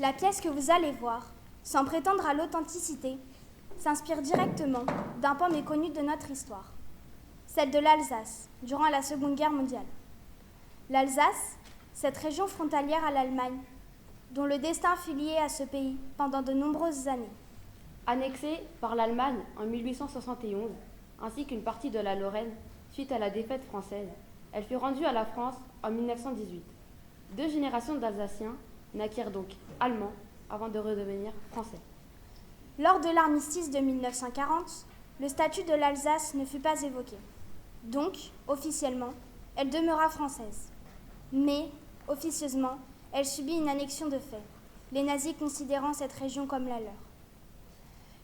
La pièce que vous allez voir, sans prétendre à l'authenticité, s'inspire directement d'un pan méconnu de notre histoire, celle de l'Alsace, durant la Seconde Guerre mondiale. L'Alsace, cette région frontalière à l'Allemagne, dont le destin fut lié à ce pays pendant de nombreuses années. Annexée par l'Allemagne en 1871, ainsi qu'une partie de la Lorraine suite à la défaite française, elle fut rendue à la France en 1918. 2 générations d'Alsaciens naquirent donc allemands avant de redevenir français. Lors de l'armistice de 1940, le statut de l'Alsace ne fut pas évoqué. Donc, officiellement, elle demeura française. Mais, officieusement, elle subit une annexion de fait, les nazis considérant cette région comme la leur.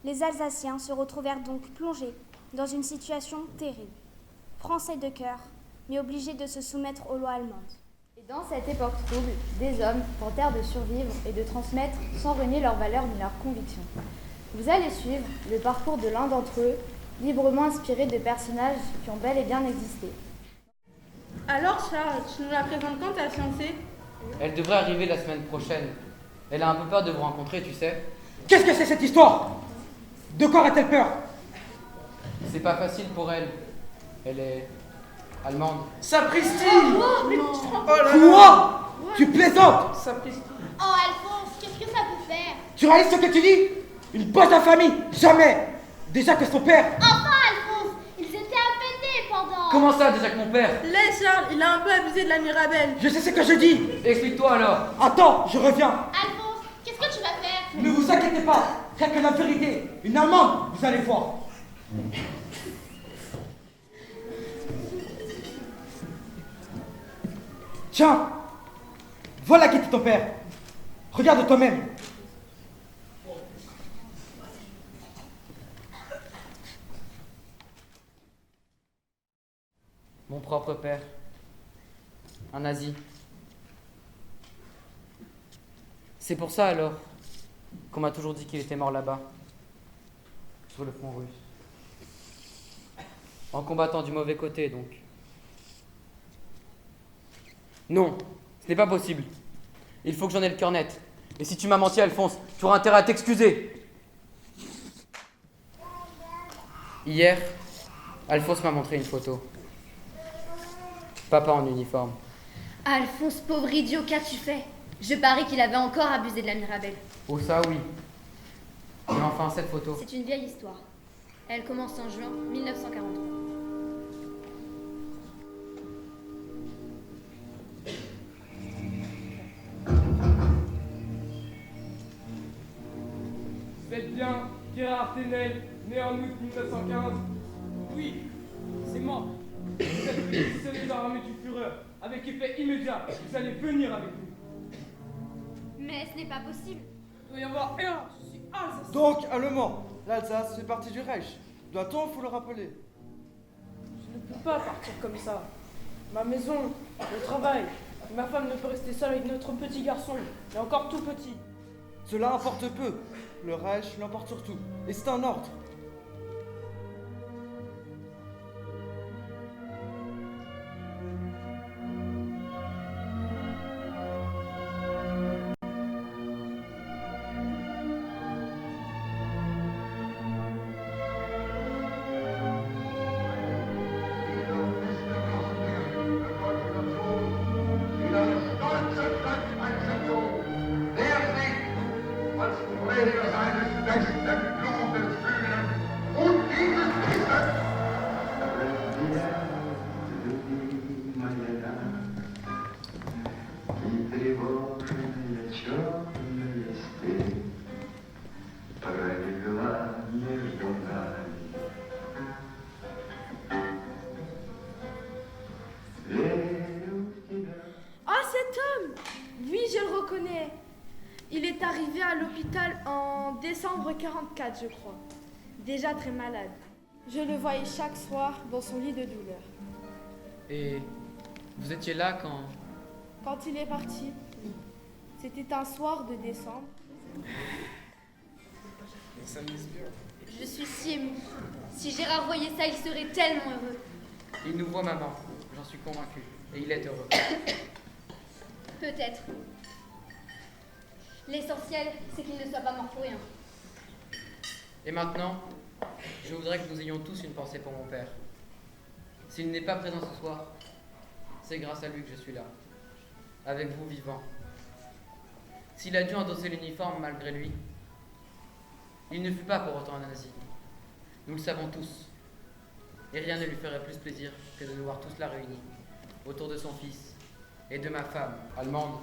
Les Alsaciens se retrouvèrent donc plongés dans une situation terrible. Français de cœur, mais obligés de se soumettre aux lois allemandes. Et dans cette époque trouble, des hommes tentèrent de survivre et de transmettre sans renier leurs valeurs ni leurs convictions. Vous allez suivre le parcours de l'un d'entre eux, librement inspiré de personnages qui ont bel et bien existé. Alors Charles, tu nous la présentes quand ta fiancée? Elle devrait arriver la semaine prochaine. Elle a un peu peur de vous rencontrer, tu sais. Qu'est-ce que c'est cette histoire? De quoi a-t-elle peur? C'est pas facile pour elle. Elle est allemande. Sapristi! Oh là là. Quoi? Tu plaisantes? Sapristi. Oh Alphonse, qu'est-ce que ça peut faire? Tu réalises ce que tu dis? Une bosse à famille? Jamais! Déjà que son père... Enfin Alphonse, ils étaient appelés pendant... Comment ça, déjà que mon père? Laisse Charles, il a un peu abusé de la Mirabelle. Je sais ce que je dis! Explique-toi alors. Attends, je reviens. Alphonse, qu'est-ce que tu vas faire? Ne vous inquiétez pas, rien que la vérité. Une Allemande, vous allez voir. Tiens, voilà qui était ton père. Regarde toi-même. Mon propre père. Un nazi. C'est pour ça alors qu'on m'a toujours dit qu'il était mort là-bas, sur le front russe. En combattant du mauvais côté, donc. Non, ce n'est pas possible. Il faut que j'en ai le cœur net. Et si tu m'as menti, Alphonse, tu auras intérêt à t'excuser. Hier, Alphonse m'a montré une photo. Papa en uniforme. Alphonse, pauvre idiot, qu'as-tu fait? Je parie qu'il avait encore abusé de la Mirabelle. Oh ça oui. Mais enfin, cette photo. C'est une vieille histoire. Elle commence en juin 1943. Faites bien, Gérard Tenel, né en août 1915. Oui, c'est moi. Vous êtes réquisitionné dans l'armée du Führer, avec effet immédiat. Vous allez venir avec nous. Mais ce n'est pas possible. Il doit y avoir un, je suis alsacien. Donc, allemand, l'Alsace fait partie du Reich. Doit-on vous le rappeler? Je ne peux pas partir comme ça. Ma maison, le travail, et ma femme ne peut rester seule avec notre petit garçon, et encore tout petit. Cela importe peu. Le Reich l'emporte surtout. Et c'est un ordre. Ah, cet homme! Oui, je le reconnais. Il est arrivé à l'hôpital en décembre 44, je crois. Déjà très malade. Je le voyais chaque soir dans son lit de douleur. Et vous étiez là quand... Quand il est parti, oui. C'était un soir de décembre. Je suis si émue. Si Gérard voyait ça, il serait tellement heureux. Il nous voit, maman. J'en suis convaincu. Et il est heureux. Peut-être. L'essentiel, c'est qu'il ne soit pas mort pour rien. Et maintenant, je voudrais que nous ayons tous une pensée pour mon père. S'il n'est pas présent ce soir, c'est grâce à lui que je suis là, avec vous vivant. S'il a dû endosser l'uniforme malgré lui, il ne fut pas pour autant un nazi. Nous le savons tous. Et rien ne lui ferait plus plaisir que de nous voir tous là réunis, autour de son fils et de ma femme, allemande.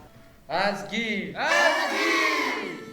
Asgi! Asgi!